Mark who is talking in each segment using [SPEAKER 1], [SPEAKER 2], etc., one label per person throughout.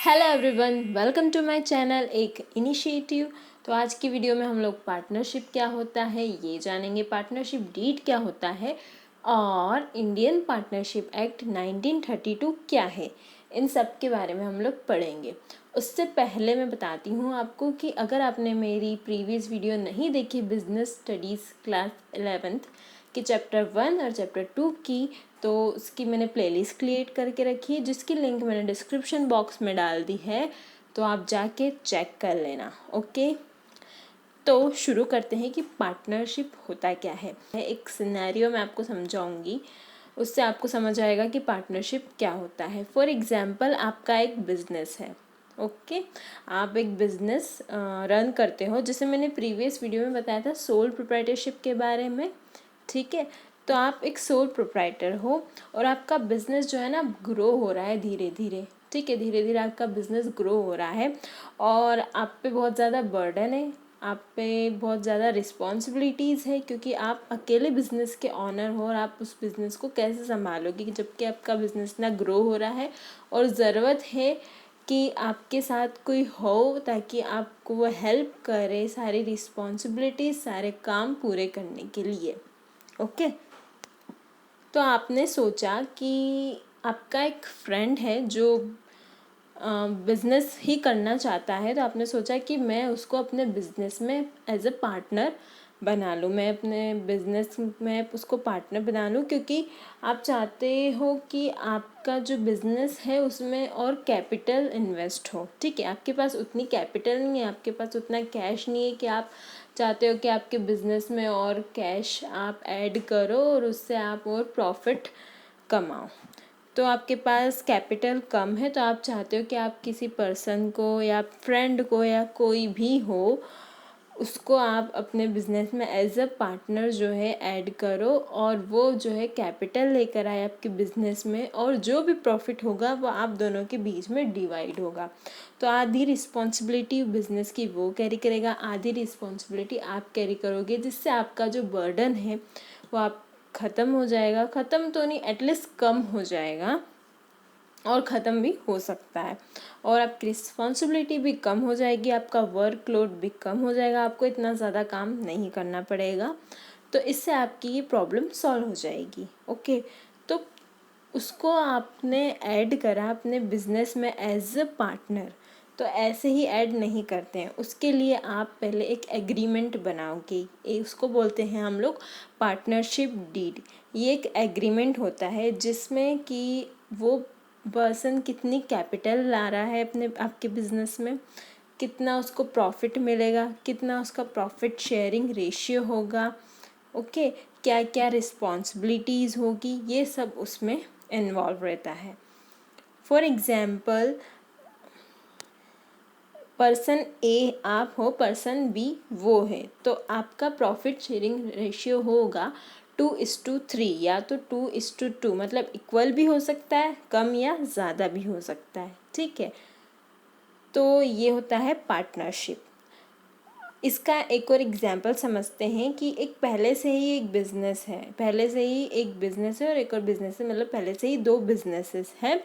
[SPEAKER 1] Hello everyone, welcome to my channel एक initiative. तो आज की वीडियो में हम लोग पार्टनरशिप क्या होता है ये जानेंगे, पार्टनरशिप डीड क्या होता है और इंडियन पार्टनरशिप एक्ट 1932 क्या है, इन सब के बारे में हम लोग पढ़ेंगे। उससे पहले मैं बताती हूँ आपको कि अगर आपने मेरी प्रीवियस वीडियो नहीं देखी बिजनेस स्टडीज़ क्लास 11th कि चैप्टर 1 और चैप्टर 2 की, तो उसकी मैंने प्लेलिस्ट क्रिएट करके रखी है जिसकी लिंक मैंने डिस्क्रिप्शन बॉक्स में डाल दी है, तो आप जाके चेक कर लेना। ओके, तो शुरू करते हैं कि पार्टनरशिप होता क्या है। एक सिनेरियो मैं आपको समझाऊंगी, उससे आपको समझ आएगा कि पार्टनरशिप क्या होता है। फॉर एग्जाम्पल, आपका एक बिजनेस है। ओके, आप एक बिजनेस रन करते हो, जैसे मैंने प्रीवियस वीडियो में बताया था सोल प्रोप्राइटरशिप के बारे में। ठीक है, तो आप एक सोल प्रोप्राइटर हो और आपका बिजनेस जो है ना ग्रो हो रहा है धीरे धीरे। ठीक है, धीरे धीरे आपका बिजनेस ग्रो हो रहा है और आप पे बहुत ज़्यादा बर्डन है, आप पे बहुत ज़्यादा रिस्पॉन्सिबिलिटीज़ है, क्योंकि आप अकेले बिजनेस के ऑनर हो और आप उस बिज़नेस को कैसे संभालोगे जबकि आपका बिजनेस ना ग्रो हो रहा है और ज़रूरत है कि आपके साथ कोई हो ताकि आपको वो हेल्प करे सारी रिस्पॉन्सिबिलिटीज़, सारे काम पूरे करने के लिए। ओके, तो आपने सोचा कि आपका एक फ्रेंड है जो बिज़नेस ही करना चाहता है, तो आपने सोचा कि मैं उसको अपने बिज़नेस में एज अ पार्टनर बना लूँ, मैं अपने बिज़नेस में उसको पार्टनर बना लूँ, क्योंकि आप चाहते हो कि आपका जो बिज़नेस है उसमें और कैपिटल इन्वेस्ट हो। ठीक है, आपके पास उतनी कैपिटल नहीं है, आपके पास उतना कैश नहीं है कि आप चाहते हो कि आपके बिज़नेस में और कैश आप ऐड करो और उससे आप और प्रॉफिट कमाओ। तो आपके पास कैपिटल कम है, तो आप चाहते हो कि आप किसी पर्सन को या फ्रेंड को या कोई भी हो उसको आप अपने बिजनेस में एज अ पार्टनर जो है ऐड करो और वो जो है कैपिटल लेकर आए आपके बिजनेस में, और जो भी प्रॉफिट होगा वो आप दोनों के बीच में डिवाइड होगा। तो आधी रिस्पॉन्सिबिलिटी बिजनेस की वो कैरी करेगा, आधी रिस्पॉन्सिबिलिटी आप कैरी करोगे, जिससे आपका जो बर्डन है वो आप ख़त्म हो जाएगा। ख़त्म तो नहीं, एटलीस्ट कम हो जाएगा और ख़त्म भी हो सकता है, और आपकी रिस्पॉन्सिबिलिटी भी कम हो जाएगी, आपका वर्कलोड भी कम हो जाएगा, आपको इतना ज़्यादा काम नहीं करना पड़ेगा। तो इससे आपकी ये प्रॉब्लम सॉल्व हो जाएगी। ओके, तो उसको आपने ऐड करा अपने बिजनेस में एज अ पार्टनर, तो ऐसे ही ऐड नहीं करते हैं, उसके लिए आप पहले एक एग्रीमेंट बनाओगे, उसको बोलते हैं हम लोग पार्टनरशिप डीड। ये एक एग्रीमेंट होता है जिसमें कि वो पर्सन कितनी कैपिटल ला रहा है अपने आपके बिजनेस में, कितना उसको प्रॉफिट मिलेगा, कितना उसका प्रॉफिट शेयरिंग रेशियो होगा, ओके, क्या क्या रिस्पॉन्सिबिलिटीज़ होगी, ये सब उसमें इन्वॉल्व रहता है। फॉर एग्जाम्पल, पर्सन ए आप हो, पर्सन बी वो है, तो आपका प्रॉफिट शेयरिंग रेशियो होगा 2:3, या तो 2:2, मतलब इक्वल भी हो सकता है, कम या ज़्यादा भी हो सकता है। ठीक है, तो ये होता है पार्टनरशिप। इसका एक और एग्जांपल समझते हैं कि एक पहले से ही एक बिज़नेस है, पहले से ही एक बिज़नेस है और एक और बिज़नेस है, मतलब पहले से ही दो बिजनेसेस हैं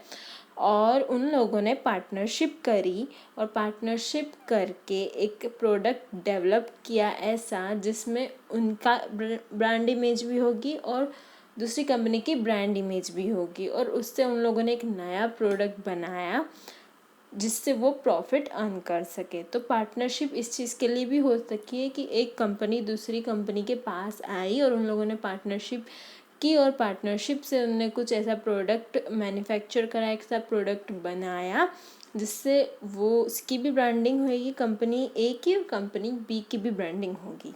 [SPEAKER 1] और उन लोगों ने पार्टनरशिप करी और पार्टनरशिप करके एक प्रोडक्ट डेवलप किया ऐसा जिसमें उनका ब्रांड इमेज भी होगी और दूसरी कंपनी की ब्रांड इमेज भी होगी, और उससे उन लोगों ने एक नया प्रोडक्ट बनाया जिससे वो प्रॉफिट अर्न कर सके। तो पार्टनरशिप इस चीज़ के लिए भी हो सकती है कि एक कंपनी दूसरी कंपनी के पास आई और उन लोगों ने पार्टनरशिप की और पार्टनरशिप से उन्होंने कुछ ऐसा प्रोडक्ट मैन्युफैक्चर करा, एक ऐसा प्रोडक्ट बनाया जिससे वो उसकी भी ब्रांडिंग होगी, कंपनी ए की और कंपनी बी की भी ब्रांडिंग होगी,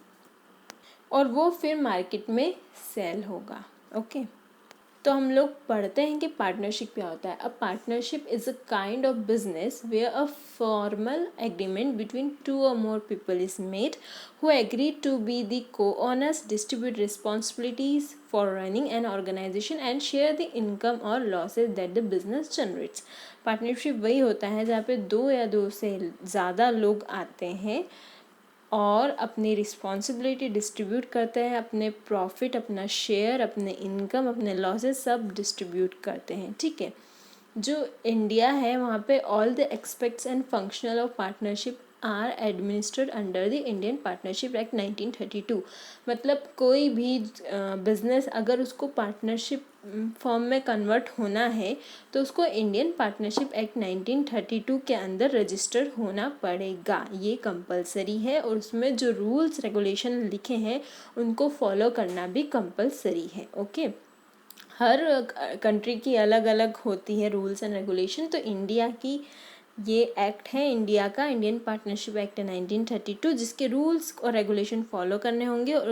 [SPEAKER 1] और वो फिर मार्केट में सेल होगा। ओके, तो हम लोग पढ़ते हैं कि पार्टनरशिप क्या होता है। A partnership is a kind of business where a formal agreement between two or more people is made who agree to be the co-owners, distribute responsibilities for running an organization and share the income or losses that the business generates. Partnership वही होता है जहाँ पे दो या दो से ज़्यादा लोग आते हैं और अपनी रिस्पॉन्सिबिलिटी डिस्ट्रीब्यूट करते हैं, अपने प्रॉफिट, अपना शेयर, अपने इनकम, अपने लॉसेस सब डिस्ट्रीब्यूट करते हैं। ठीक है, जो इंडिया है वहाँ पे all the expects and functional of partnership are administered under the Indian Partnership Act 1932। मतलब कोई भी बिजनेस अगर उसको पार्टनरशिप फॉर्म में कन्वर्ट होना है तो उसको इंडियन पार्टनरशिप एक्ट 1932 के अंदर रजिस्टर्ड होना पड़ेगा। ये कंपलसरी है और उसमें जो रूल्स रेगुलेशन लिखे हैं उनको फॉलो करना भी कंपलसरी है। ओके, हर कंट्री की अलग अलग होती है रूल्स एंड रेगुलेशन। तो इंडिया की ये एक्ट है, इंडिया का इंडियन पार्टनरशिप एक्ट 1932, जिसके रूल्स और रेगुलेशन फॉलो करने होंगे और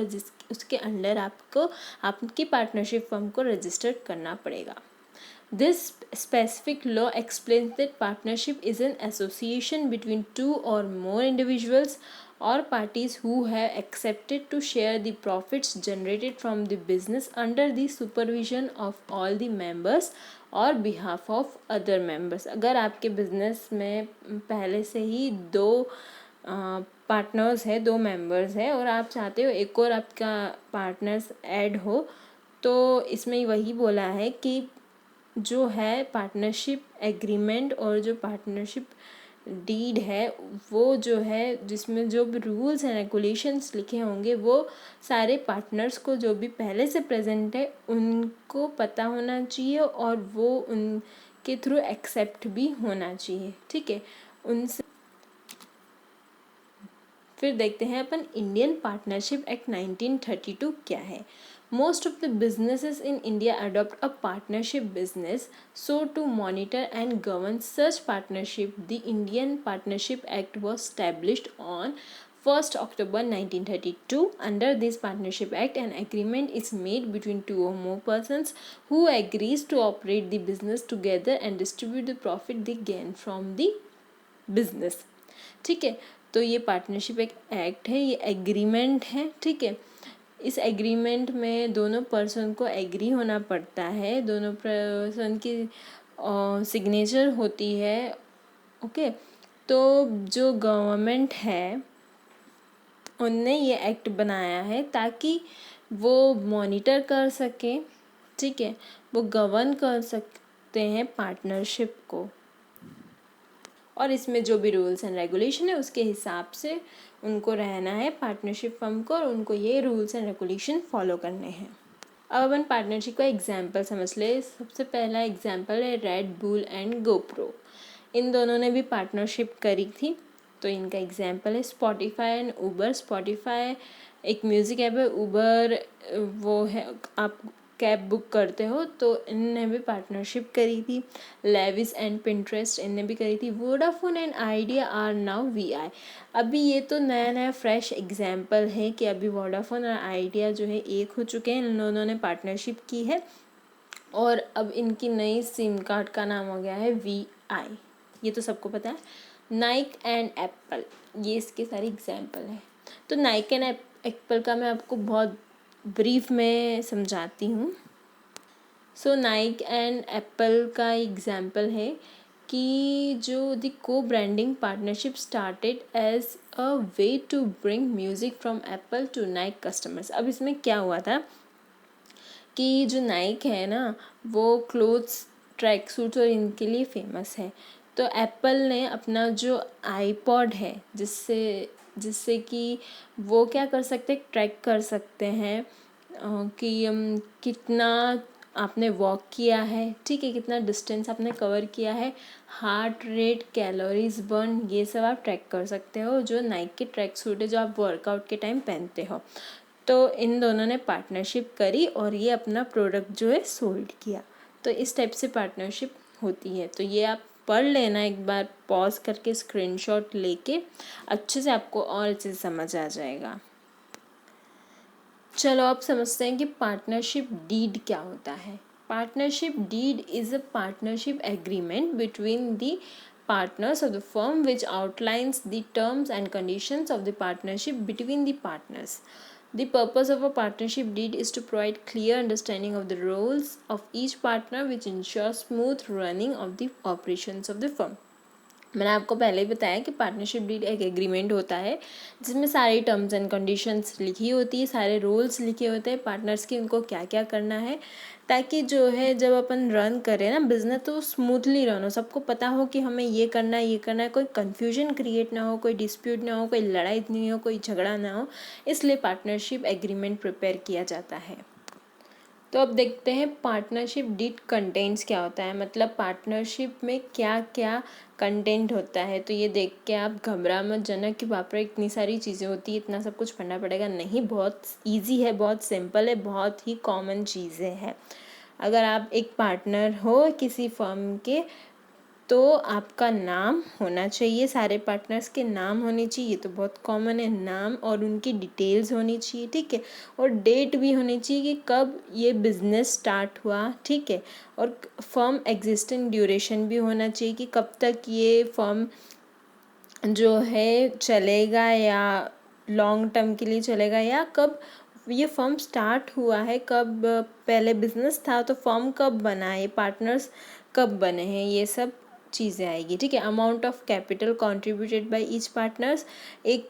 [SPEAKER 1] उसके अंडर आपको आपकी पार्टनरशिप फर्म को रजिस्टर करना पड़ेगा। This specific law explains that partnership is an association between two or more individuals or parties who have accepted to share the profits generated from the business under the supervision of all the members और behalf of other members। अगर आपके business में पहले से ही दो partners है, दो members है और आप चाहते हो एक और आपका पार्टनर्स ऐड हो, तो इसमें वही बोला है कि जो है पार्टनरशिप एग्रीमेंट और जो पार्टनरशिप डीड है वो जो है जिसमें जो भी रूल्स एंड रेगुलेशंस लिखे होंगे वो सारे पार्टनर्स को जो भी पहले से प्रेजेंट है उनको पता होना चाहिए और वो उनके थ्रू एक्सेप्ट भी होना चाहिए। ठीक है, उनसे फिर देखते हैं अपन इंडियन पार्टनरशिप एक्ट 1932 क्या है। Most of the businesses in India adopt a partnership business. So to monitor and govern such partnership, the Indian Partnership Act was established on 1st October 1932. Under this Partnership Act, an agreement is made between two or more persons who agrees to operate the business together and distribute the profit they gain from the business। ठीक है, तो ये partnership एक act है, ये agreement है। ठीक है, इस एग्रीमेंट में दोनों पर्सन को एग्री होना पड़ता है, दोनों पर्सन की सिग्नेचर होती है। ओके, तो जो गवर्नमेंट है उनने ये एक्ट बनाया है ताकि वो मॉनिटर कर सके, ठीक है, वो गवर्न कर सकते हैं पार्टनरशिप को और इसमें जो भी रूल्स एंड रेगुलेशन है उसके हिसाब से उनको रहना है पार्टनरशिप फर्म को और उनको ये रूल्स एंड रेगुलेशन फॉलो करने हैं। अब अपन पार्टनरशिप का एग्जांपल समझ ले। सबसे पहला एग्जांपल है रेड बुल एंड गोप्रो। इन दोनों ने भी पार्टनरशिप करी थी, तो इनका एग्जांपल है स्पॉटिफाई एंड ऊबर। स्पॉटिफाई एक म्यूज़िक ऐप है, ऊबर वो है आप कैब बुक करते हो, तो इनने भी पार्टनरशिप करी थी। लेविस एंड पिंटरेस्ट इनने भी करी थी। Vodafone and Idea are now VI. अभी ये तो नया नया फ्रेश एग्जांपल है कि अभी वोडाफोन और आइडिया जो है एक हो चुके हैं, इन दोनों ने पार्टनरशिप की है और अब इनकी नई सिम कार्ड का नाम हो गया है वीआई। ये तो सबको पता है। नाइक एंड एप्पल, ये इसके सारे एग्जांपल हैं। तो नाइक एंड एप्पल का मैं आपको बहुत ब्रीफ में समझाती हूँ। सो नाइक एंड एप्पल का एग्जाम्पल है कि जो the co branding partnership started as a way to bring music from Apple to Nike customers. अब इसमें क्या हुआ था कि जो नाइक है ना वो क्लोथ्स, ट्रैक सूट्स और इनके लिए फेमस है। तो एप्पल ने अपना जो आईपॉड है जिससे कि वो क्या कर सकते, ट्रैक कर सकते हैं कि कितना आपने वॉक किया है, ठीक है, कितना डिस्टेंस आपने कवर किया है, हार्ट रेट, कैलोरीज बर्न, ये सब आप ट्रैक कर सकते हो जो नाइक के ट्रैक सूट है जो आप वर्कआउट के टाइम पहनते हो। तो इन दोनों ने पार्टनरशिप करी और ये अपना प्रोडक्ट जो है सोल्ड किया। तो इस टाइप से पार्टनरशिप होती है। तो ये आप पढ़ लेना एक बार पॉज करके, स्क्रीनशॉट लेके, अच्छे से आपको और अच्छे से समझ आ जाएगा। चलो अब समझते हैं कि पार्टनरशिप डीड क्या होता है। Partnership deed is a partnership agreement between the partners of the firm which outlines the terms and conditions of the partnership between the partners. The purpose of a partnership deed is to provide clear understanding of the roles of each partner which ensures smooth running of the operations of the firm. मैंने आपको पहले ही बताया कि partnership deed एक agreement होता है जिसमें सारी टर्म्स एंड कंडीशंस लिखी होती है, सारे रूल्स लिखे होते हैं पार्टनर्स के, उनको क्या क्या करना है, ताकि जो है जब अपन रन करें ना बिजनेस तो स्मूथली रन हो, सबको पता हो कि हमें ये करना है, ये करना है, कोई कन्फ्यूजन क्रिएट ना हो, कोई डिस्प्यूट ना हो, कोई लड़ाई नहीं हो, कोई झगड़ा ना हो। इसलिए पार्टनरशिप एग्रीमेंट प्रिपेयर किया जाता है। तो अब देखते हैं पार्टनरशिप डीड कंटेंट्स क्या होता है, मतलब पार्टनरशिप में क्या क्या कंटेंट होता है। तो ये देख के आप घबरा मत जाना कि बाप रे इतनी सारी चीज़ें होती है, इतना सब कुछ पढ़ना पड़ेगा। नहीं, बहुत इजी है, बहुत सिंपल है, बहुत ही कॉमन चीज़ें हैं। अगर आप एक पार्टनर हो किसी फर्म के तो आपका नाम होना चाहिए, सारे पार्टनर्स के नाम होने चाहिए, तो बहुत कॉमन है, नाम और उनकी डिटेल्स होनी चाहिए, ठीक है। और डेट भी होनी चाहिए कि कब ये बिज़नेस स्टार्ट हुआ, ठीक है। और फर्म एग्जिस्टिंग ड्यूरेशन भी होना चाहिए कि कब तक ये फर्म जो है चलेगा, या लॉन्ग टर्म के लिए चलेगा, या कब ये फर्म स्टार्ट हुआ है, कब पहले बिजनेस था तो फर्म कब बना है, पार्टनर्स कब बने हैं, ये सब चीज़ें आएगी, ठीक है। Amount of capital contributed by each partners, एक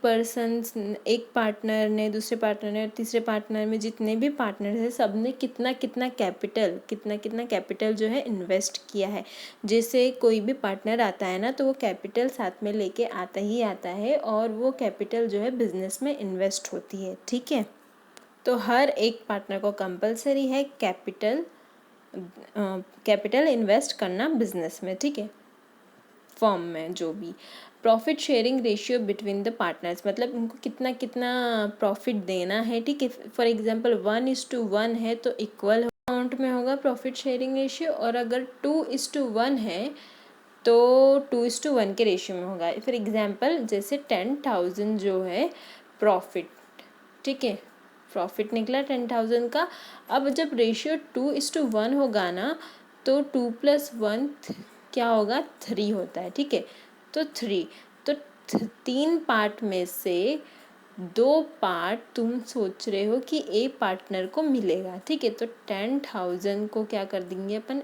[SPEAKER 1] पार्टनर ने, दूसरे पार्टनर ने, तीसरे पार्टनर में जितने भी पार्टनर हैं सब ने कितना कितना कैपिटल जो है इन्वेस्ट किया है। जैसे कोई भी पार्टनर आता है ना तो वो कैपिटल साथ में लेके आता ही आता है, और वो कैपिटल जो है बिजनेस में इन्वेस्ट होती है, ठीक है। तो हर एक पार्टनर को कंपलसरी है कैपिटल इन्वेस्ट करना बिजनेस में, ठीक है, फर्म में। जो भी profit sharing ratio between the partners, मतलब उनको कितना कितना प्रॉफिट देना है, ठीक है। फॉर एग्जांपल 1:1 है तो इक्वल अमाउंट में होगा प्रॉफिट शेयरिंग रेशियो, और अगर 2:1 है तो 2:1 के रेशियो में होगा। फॉर एग्जांपल जैसे 10,000 जो है प्रॉफिट, ठीक है, प्रॉफिट निकला 10,000 का। अब जब रेशियो 2:1 होगा ना तो 2+1 क्या होगा, 3 होता है, ठीक है। तो 3, तो 3 पार्ट में से 2 पार्ट तुम सोच रहे हो कि ए पार्टनर को मिलेगा, ठीक है। तो 10,000 को क्या कर देंगे अपन,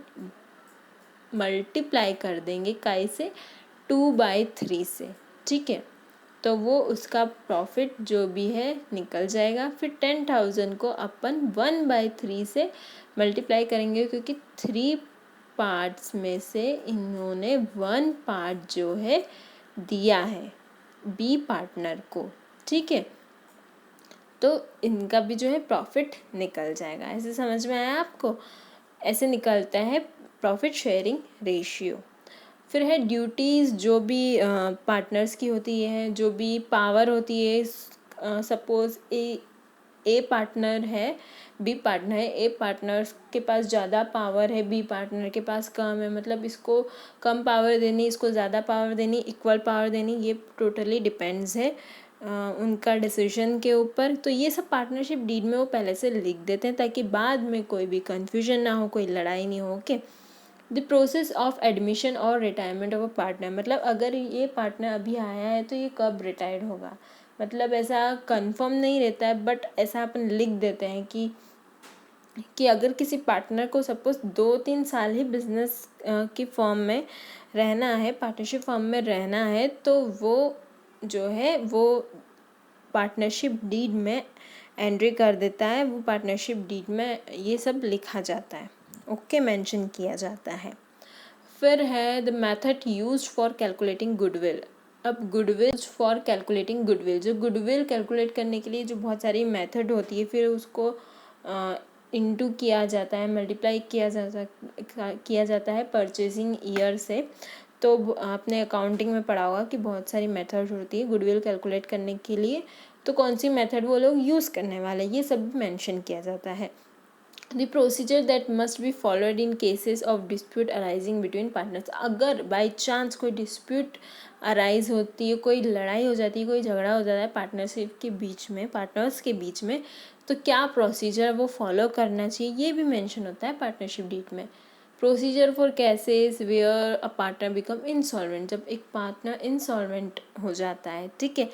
[SPEAKER 1] मल्टीप्लाई कर देंगे काई से, 2/3 से, ठीक है। तो वो उसका प्रॉफिट जो भी है निकल जाएगा। फिर 10,000 को अपन 1/3 से मल्टीप्लाई करेंगे, क्योंकि 3 पार्ट्स में से इन्होंने 1 पार्ट जो है दिया है बी पार्टनर को, ठीक है। तो इनका भी जो है प्रॉफिट निकल जाएगा। ऐसे समझ में आया आपको? ऐसे निकलता है प्रॉफिट शेयरिंग रेशियो। फिर है ड्यूटीज़, जो भी पार्टनर्स की होती है, जो भी पावर होती है। सपोज़ ए पार्टनर है, बी पार्टनर है, ए पार्टनर के पास ज़्यादा पावर है, बी पार्टनर के पास कम है, मतलब इसको कम पावर देनी, इसको ज़्यादा पावर देनी, इक्वल पावर देनी, ये टोटली डिपेंड्स है उनका डिसीजन के ऊपर। तो ये सब पार्टनरशिप डीड में वो पहले से लिख देते हैं ताकि बाद में कोई भी कन्फ्यूजन ना हो, कोई लड़ाई नहीं हो, okay. The process of admission और रिटायरमेंट ऑफ अ पार्टनर, मतलब अगर ये पार्टनर अभी आया है तो ये कब रिटायर्ड होगा, मतलब ऐसा कंफर्म नहीं रहता है, बट ऐसा अपन लिख देते हैं कि अगर किसी पार्टनर को सपोज 2-3 साल ही बिजनेस की फर्म में रहना है, पार्टनरशिप फर्म में रहना है, तो वो जो है वो पार्टनरशिप डीड में एंट्री कर देता है, वो पार्टनरशिप डीड में ये सब लिखा जाता है, ओके, मेंशन किया जाता है। फिर है the method used for calculating goodwill. अब गुडविल फॉर कैलकुलेटिंग गुडविल, जो गुडविल कैलकुलेट करने के लिए जो बहुत सारी मेथड होती है, फिर उसको इनटू किया जाता है, मल्टीप्लाई किया जाता है परचेजिंग ईयर से। तो आपने अकाउंटिंग में पढ़ा होगा कि बहुत सारी मेथड होती है गुडविल कैलकुलेट करने के लिए, तो कौन सी मेथड वो लोग यूज़ करने वाले, ये सब मेंशन किया जाता है। The procedure that must be followed in cases of dispute arising between partners, अगर बाई चांस कोई डिस्प्यूट अराइज होती है, कोई लड़ाई हो जाती है, कोई झगड़ा हो जाता है पार्टनरशिप के बीच में, पार्टनर्स के बीच में, तो क्या प्रोसीजर वो फॉलो करना चाहिए, ये भी मेंशन होता है पार्टनरशिप डीड में। Procedure for cases where a partner become insolvent, जब एक पार्टनर इंसॉल्वेंट हो जाता है, ठीक है,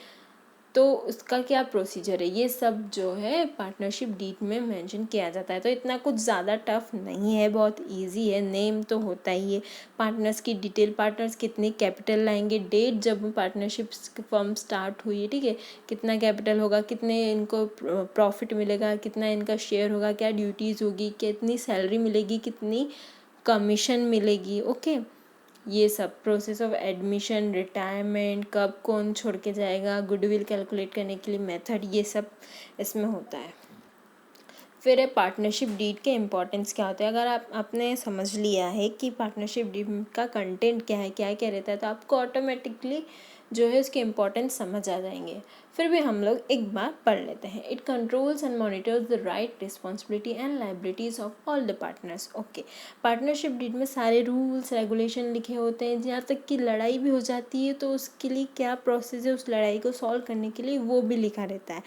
[SPEAKER 1] तो उसका क्या प्रोसीजर है, ये सब जो है पार्टनरशिप डीड में मेंशन किया जाता है। तो इतना कुछ ज़्यादा टफ नहीं है, बहुत इजी है। नेम तो होता ही है, पार्टनर्स की डिटेल, पार्टनर्स कितनी कैपिटल लाएंगे, डेट जब पार्टनरशिप फर्म स्टार्ट हुई है, ठीक है, कितना कैपिटल होगा, कितने इनको प्रॉफिट मिलेगा, कितना इनका शेयर होगा, क्या ड्यूटीज़ होगी, कितनी सैलरी मिलेगी, कितनी कमीशन मिलेगी। ओके, ये सब प्रोसेस ऑफ एडमिशन, रिटायरमेंट, कब कौन छोड़ के जाएगा, गुडविल कैलकुलेट करने के लिए मेथड, ये सब इसमें होता है। फिर है पार्टनरशिप डीड के इम्पोर्टेंस क्या होते हैं। अगर आपने समझ लिया है कि पार्टनरशिप डीड का कंटेंट क्या है, क्या क्या रहता है, तो आपको ऑटोमेटिकली जो है उसके इम्पोर्टेंस समझ आ जाएंगे। फिर भी हम लोग एक बार पढ़ लेते हैं। It controls and monitors the right, responsibility and liabilities of all the partners. Okay, partnership deed में सारे रूल्स रेगुलेशन लिखे होते हैं, जहाँ तक कि लड़ाई भी हो जाती है तो उसके लिए क्या प्रोसेस है, उस लड़ाई को सॉल्व करने के लिए वो भी लिखा रहता है।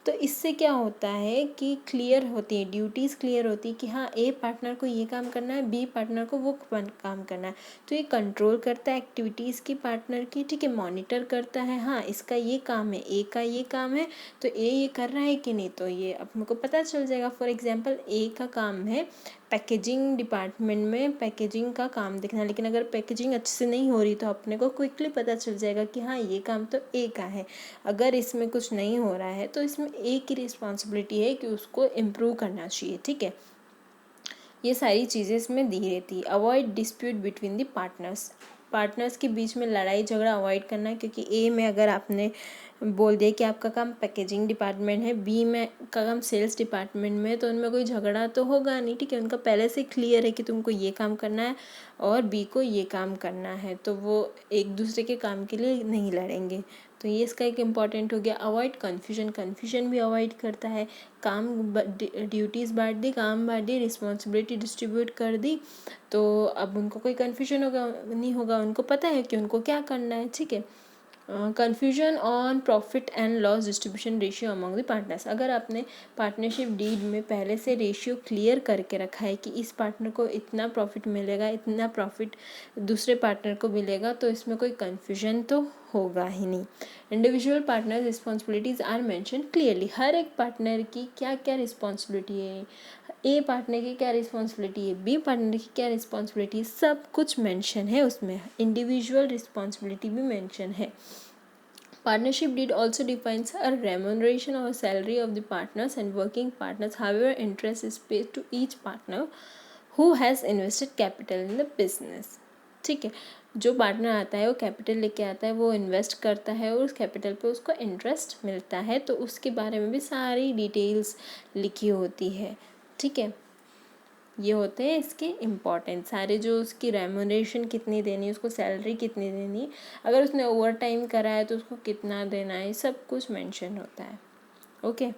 [SPEAKER 1] तो इससे क्या होता है कि क्लियर होती है, ड्यूटीज़ क्लियर होती है कि हाँ, ए पार्टनर को ये काम करना है, बी पार्टनर को वो काम करना है। तो ये कंट्रोल करता है एक्टिविटीज़ की पार्टनर की, ठीक है, मॉनिटर करता है, हाँ इसका ये काम है, ए का ये काम है, तो ए ये कर रहा है कि नहीं, तो ये अपने को पता चल जाएगा। फॉर एग्जांपल ए का काम है पैकेजिंग डिपार्टमेंट में पैकेजिंग का काम देखना, लेकिन अगर पैकेजिंग अच्छे से नहीं हो रही तो अपने को क्विकली पता चल जाएगा कि हाँ ये काम तो ए का है। अगर इसमें कुछ नहीं हो रहा है तो इसमें ए की रिस्पॉन्सिबिलिटी है कि उसको इम्प्रूव करना चाहिए, ठीक है। ये सारी चीज़ें इसमें दी रहती है। Avoid dispute between the partners के बीच में लड़ाई झगड़ा अवॉइड करना है, क्योंकि ए में अगर आपने बोल दिया कि आपका काम पैकेजिंग डिपार्टमेंट है, बी में का काम सेल्स डिपार्टमेंट में, तो उनमें कोई झगड़ा तो होगा नहीं, ठीक है। उनका पहले से क्लियर है कि तुमको ये काम करना है और बी को ये काम करना है, तो वो एक दूसरे के काम के लिए नहीं लड़ेंगे। तो ये इसका एक इम्पॉर्टेंट हो गया। अवॉइड कन्फ्यूजन भी अवॉइड करता है। काम ड्यूटीज़ बांट दी, काम बांट दी, रिस्पॉन्सिबिलिटी डिस्ट्रीब्यूट कर दी, तो अब उनको कोई कन्फ्यूजन नहीं होगा, उनको पता है कि उनको क्या करना है, ठीक है। Confusion on profit and loss distribution ratio among the partners. अगर आपने पार्टनरशिप डीड में पहले से रेशियो क्लियर करके रखा है कि इस पार्टनर को इतना प्रॉफिट मिलेगा, इतना प्रॉफिट दूसरे पार्टनर को मिलेगा, तो इसमें कोई कन्फ्यूजन तो होगा ही नहीं। Individual partner responsibilities are mention clearly. हर एक पार्टनर की क्या क्या रिस्पॉन्सिबिलिटी है, ए पार्टनर की क्या रिस्पॉन्सिबिलिटी है, बी पार्टनर की क्या रिस्पॉन्सिबिलिटी है, सब कुछ मेंशन है उसमें। इंडिविजुअल रिस्पॉन्सिबिलिटी भी मेंशन है। Partnership deed also defines a remuneration or salary of the partners and working partners. However, interest is paid to each partner who has invested capital in the business. ठीक है, जो partner आता है वो capital लेके आता है, वो इन्वेस्ट करता है और उस कैपिटल पे उसको इंटरेस्ट मिलता है, तो उसके बारे में भी सारी डिटेल्स लिखी होती है, ठीक है। ये होते हैं इसके इम्पॉर्टेंट सारे, जो उसकी रेम्यूनरेशन कितनी देनी है, उसको सैलरी कितनी देनी है, अगर उसने ओवर टाइम करा है तो उसको कितना देना है, सब कुछ मेंशन होता है। ओके,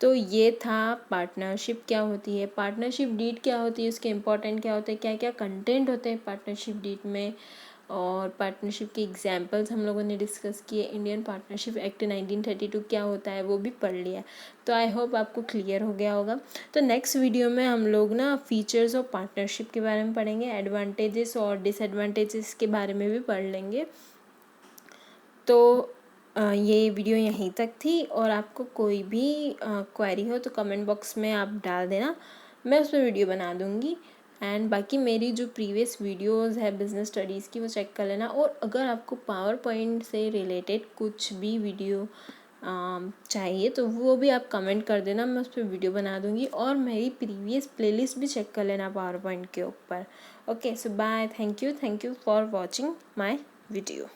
[SPEAKER 1] तो ये था पार्टनरशिप क्या होती है, पार्टनरशिप डीड क्या होती है, उसके इम्पॉर्टेंट क्या होते हैं, क्या क्या कंटेंट होते हैं पार्टनरशिप डीड में, और पार्टनरशिप के एग्जांपल्स हम लोगों ने डिस्कस किए। इंडियन पार्टनरशिप एक्ट 1932 क्या होता है वो भी पढ़ लिया। तो आई होप आपको क्लियर हो गया होगा। तो नेक्स्ट वीडियो में हम लोग ना फीचर्स ऑफ पार्टनरशिप के बारे में पढ़ेंगे, एडवांटेजेस और डिसएडवांटेजेस के बारे में भी पढ़ लेंगे। तो ये वीडियो यहीं तक थी, और आपको कोई भी क्वेरी हो तो कमेंट बॉक्स में आप डाल देना, मैं उस पर वीडियो बना दूँगी। एंड बाकी मेरी जो प्रीवियस वीडियोस है बिज़नेस स्टडीज़ की वो चेक कर लेना, और अगर आपको पावर पॉइंट से रिलेटेड कुछ भी वीडियो चाहिए तो वो भी आप कमेंट कर देना, मैं उस पर वीडियो बना दूँगी। और मेरी प्रीवियस प्लेलिस्ट भी चेक कर लेना पावर पॉइंट के ऊपर। Okay, so bye, thank you for watching my video.